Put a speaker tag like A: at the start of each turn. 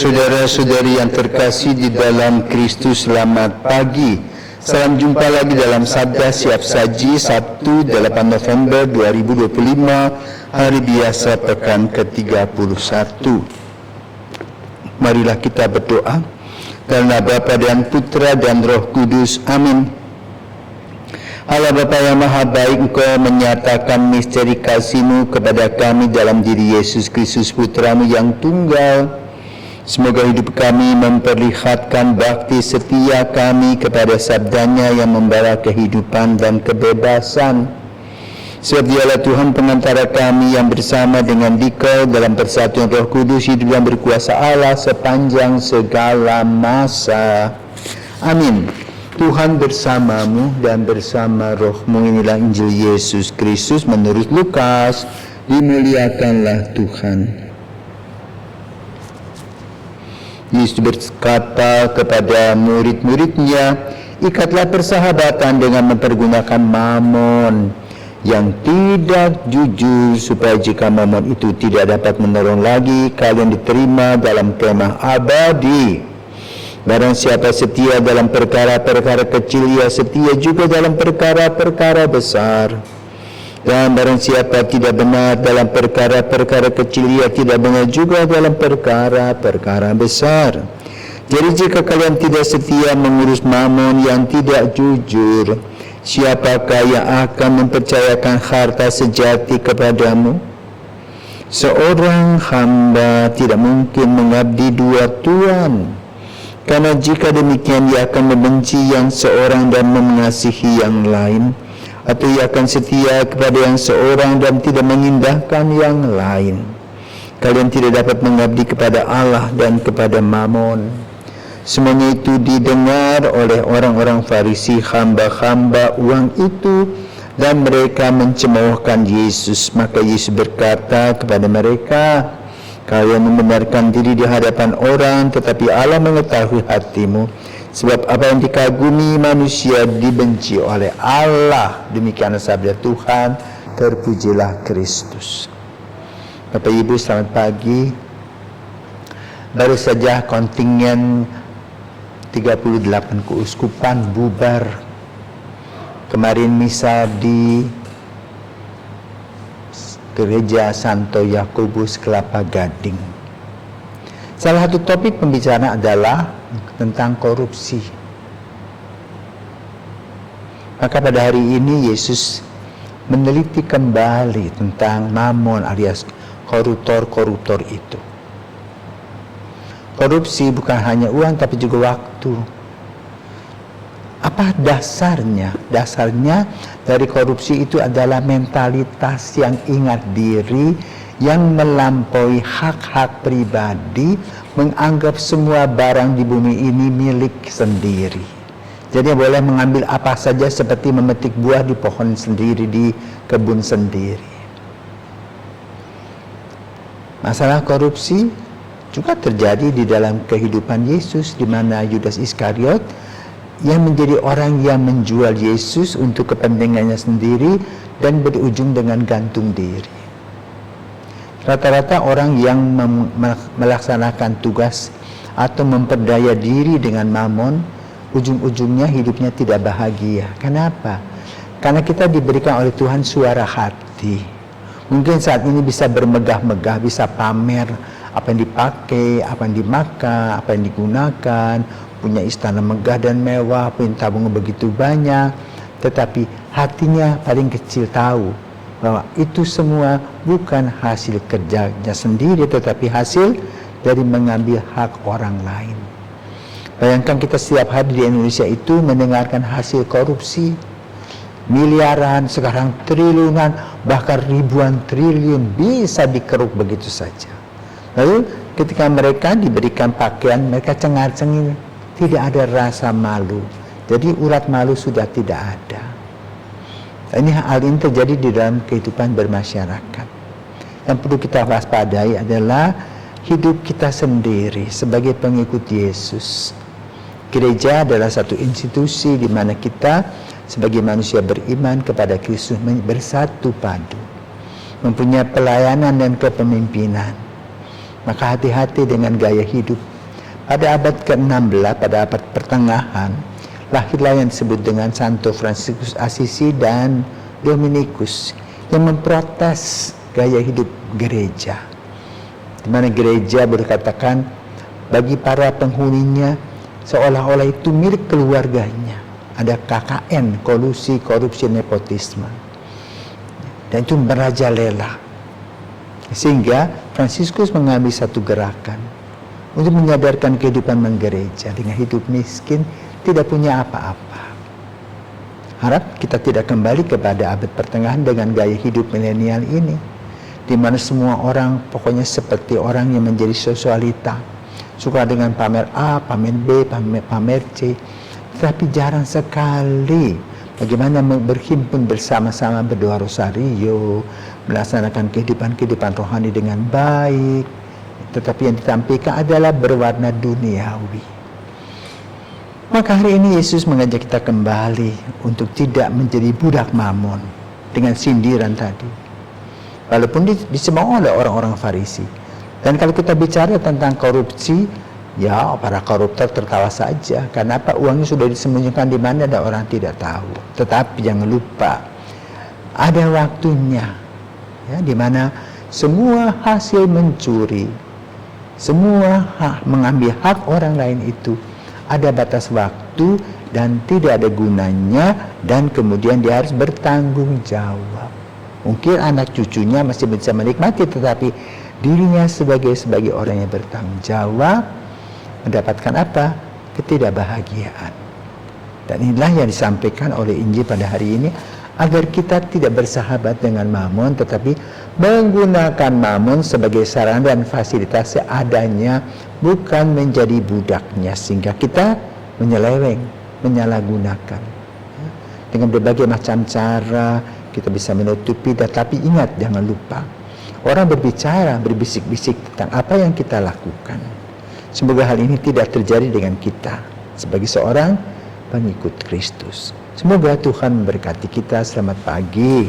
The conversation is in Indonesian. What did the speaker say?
A: Saudara-saudari yang terkasih di dalam Kristus, selamat pagi. Salam jumpa lagi dalam Sabda Siap Saji Sabtu 8 November 2025, hari biasa pekan ke-31. Marilah kita berdoa. Karena Bapa dan Putra dan Roh Kudus. Amin. Allah Bapa yang Maha Baik, Engkau menyatakan misteri kasih-Mu kepada kami dalam diri Yesus Kristus Putra-Mu yang tunggal. Semoga hidup kami memperlihatkan bakti setia kami kepada sabdanya yang membawa kehidupan dan kebebasan. Sebab Dialah Tuhan pengantara kami yang bersama dengan Dikau dalam persatuan Roh Kudus, hidup dan berkuasa Allah sepanjang segala masa. Amin. Tuhan bersamamu dan bersama rohmu. Inilah Injil Yesus Kristus menurut Lukas. Dimuliakanlah Tuhan. Yesus berkata kepada murid-muridnya, ikatlah persahabatan dengan mempergunakan mamon yang tidak jujur, supaya jika mamon itu tidak dapat menolong lagi, kalian diterima dalam kemah abadi. Barang siapa setia dalam perkara-perkara kecil, ia setia juga dalam perkara-perkara besar. Dan barang siapa tidak benar dalam perkara-perkara kecil, ia tidak benar juga dalam perkara-perkara besar. Jadi jika kalian tidak setia mengurus mamon yang tidak jujur, siapakah yang akan mempercayakan harta sejati kepadamu? Seorang hamba tidak mungkin mengabdi dua tuan, karena jika demikian ia akan membenci yang seorang dan mengasihi yang lain, atau ia akan setia kepada yang seorang dan tidak mengindahkan yang lain. Kalian tidak dapat mengabdi kepada Allah dan kepada mamon. Semuanya itu didengar oleh orang-orang Farisi, hamba-hamba uang itu, dan mereka mencemoohkan Yesus. Maka Yesus berkata kepada mereka, kalian membenarkan diri di hadapan orang, tetapi Allah mengetahui hatimu. Sebab apa yang dikagumi manusia dibenci oleh Allah. Demikianlah sabda Tuhan. Terpujilah Kristus. Bapak Ibu, selamat pagi. Baru saja kontingen 38 keuskupan bubar. Kemarin misa di Gereja Santo Yakobus Kelapa Gading. Salah satu topik pembicaraan adalah tentang korupsi. Maka pada hari ini Yesus meneliti kembali tentang mamon alias koruptor-koruptor itu. Korupsi bukan hanya uang tapi juga waktu. Apa dasarnya? Dasarnya dari korupsi itu adalah mentalitas yang ingat diri, yang melampaui hak-hak pribadi, menganggap semua barang di bumi ini milik sendiri. Jadi boleh mengambil apa saja, seperti memetik buah di pohon sendiri, di kebun sendiri. Masalah korupsi juga terjadi di dalam kehidupan Yesus, di mana Yudas Iskariot yang menjadi orang yang menjual Yesus untuk kepentingannya sendiri dan berujung dengan gantung diri. Rata-rata orang yang melaksanakan tugas atau memperdaya diri dengan mamon, ujung-ujungnya hidupnya tidak bahagia. Kenapa? Karena kita diberikan oleh Tuhan suara hati. Mungkin saat ini bisa bermegah-megah, bisa pamer apa yang dipakai, apa yang dimakan, apa yang digunakan, punya istana megah dan mewah, punya tabungan begitu banyak, tetapi hatinya paling kecil tahu bahwa itu semua bukan hasil kerjanya sendiri, tetapi hasil dari mengambil hak orang lain. Bayangkan kita setiap hari di Indonesia itu mendengarkan hasil korupsi, miliaran, sekarang triliunan, bahkan ribuan triliun bisa dikeruk begitu saja. Lalu ketika mereka diberikan pakaian, mereka cengar-cengir, tidak ada rasa malu. Jadi urat malu sudah tidak ada. Hal ini terjadi di dalam kehidupan bermasyarakat. Yang perlu kita waspadai adalah hidup kita sendiri sebagai pengikut Yesus. Gereja adalah satu institusi di mana kita sebagai manusia beriman kepada Kristus bersatu padu, mempunyai pelayanan dan kepemimpinan. Maka hati-hati dengan gaya hidup Pada abad ke-16, pada abad pertengahan, lahirlah yang disebut dengan Santo Fransiskus Assisi dan Dominikus yang memprotes gaya hidup gereja, di mana gereja berkatakan bagi para penghuninya seolah-olah itu milik keluarganya. Ada KKN, kolusi, korupsi, nepotisme, dan itu merajalela. Sehingga Fransiskus mengambil satu gerakan untuk menyadarkan kehidupan menggereja dengan hidup miskin, tidak punya apa-apa. Harap kita tidak kembali kepada abad pertengahan dengan gaya hidup milenial ini, di mana semua orang pokoknya seperti orang yang menjadi sosialita, suka dengan pamer A, pamer B, pamer C, tetapi jarang sekali bagaimana berhimpun bersama-sama berdoa rosario, melaksanakan kehidupan rohani dengan baik, tetapi yang ditampilkan adalah berwarna duniawi. Maka hari ini Yesus mengajak kita kembali untuk tidak menjadi budak mamon dengan sindiran tadi, walaupun disembah oleh orang-orang Farisi. Dan kalau kita bicara tentang korupsi, ya para koruptor tertawa saja. Karena apa? Uangnya sudah disembunyikan di mana dan orang tidak tahu. Tetapi jangan lupa, ada waktunya, ya, di mana semua hasil mencuri, semua mengambil hak orang lain itu ada batas waktu dan tidak ada gunanya, dan kemudian dia harus bertanggung jawab. Mungkin anak cucunya masih bisa menikmati, tetapi dirinya sebagai orang yang bertanggung jawab mendapatkan apa? Ketidakbahagiaan. Dan inilah yang disampaikan oleh Injil pada hari ini, agar kita tidak bersahabat dengan mamon, tetapi menggunakan mamon sebagai sarana dan fasilitas seadanya, bukan menjadi budaknya, sehingga kita menyeleweng, menyalahgunakan. Dengan berbagai macam cara kita bisa menutupi, tetapi ingat, jangan lupa, orang berbicara, berbisik-bisik tentang apa yang kita lakukan. Semoga hal ini tidak terjadi dengan kita sebagai seorang pengikut Kristus. Semoga Tuhan memberkati kita. Selamat pagi.